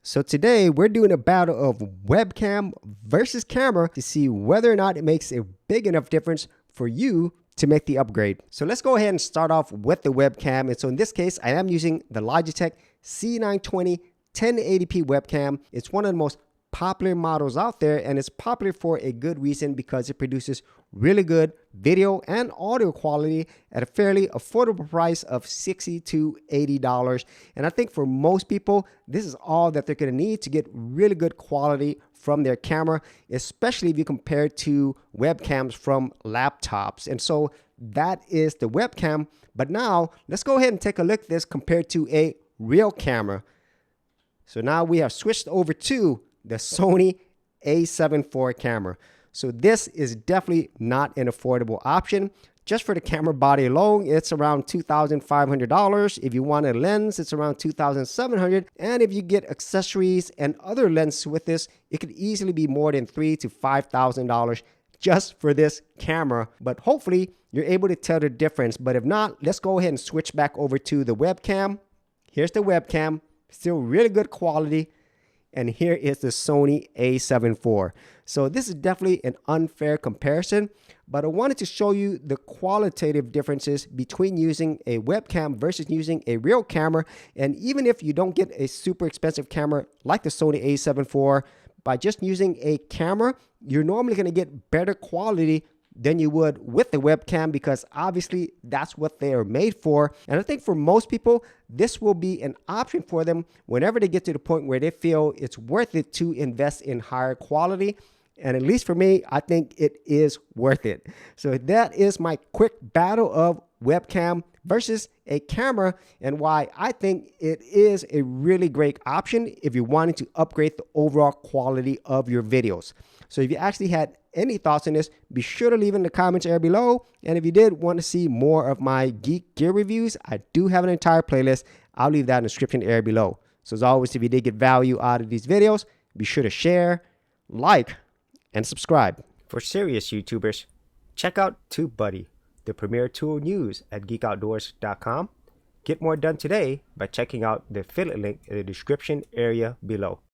So today we're doing a battle of webcam versus camera to see whether or not it makes a big enough difference for you to make the upgrade. So let's go ahead and start off with the webcam. And so in this case, I am using the Logitech C920 1080p webcam. It's one of the most popular models out there, and it's popular for a good reason because it produces really good video and audio quality at a fairly affordable price of $60 to $80. And I think for most people, this is all that they're going to need to get really good quality from their camera, especially if you compare it to webcams from laptops. And so that is the webcam. But now let's go ahead and take a look at this compared to a real camera. So now we have switched over to the Sony a7 IV camera. So this is definitely not an affordable option. Just for the camera body alone, it's around $2,500. If you want a lens, it's around $2,700. And if you get accessories and other lenses with this, it could easily be more than $3,000 to $5,000 just for this camera. But hopefully you're able to tell the difference. But if not, let's go ahead and switch back over to the webcam. Here's the webcam, still really good quality. And here is the Sony a7 IV. So this is definitely an unfair comparison, but I wanted to show you the qualitative differences between using a webcam versus using a real camera. And even if you don't get a super expensive camera like the Sony a7 IV, by just using a camera, you're normally going to get better quality than you would with the webcam, because obviously that's what they are made for. And I think for most people, this will be an option for them whenever they get to the point where they feel it's worth it to invest in higher quality. And at least for me, I think it is worth it. So that is my quick battle of webcam versus a camera, and why I think it is a really great option if you're wanting to upgrade the overall quality of your videos. So if you actually had any thoughts on this, be sure to leave in the comments area below. And if you did want to see more of my geek gear reviews, I do have an entire playlist. I'll leave that in the description area below. So as always, if you did get value out of these videos, be sure to share, like, and subscribe. For serious YouTubers, check out TubeBuddy, the premier tool news at geekoutdoors.com. Get more done today by checking out the affiliate link in the description area below.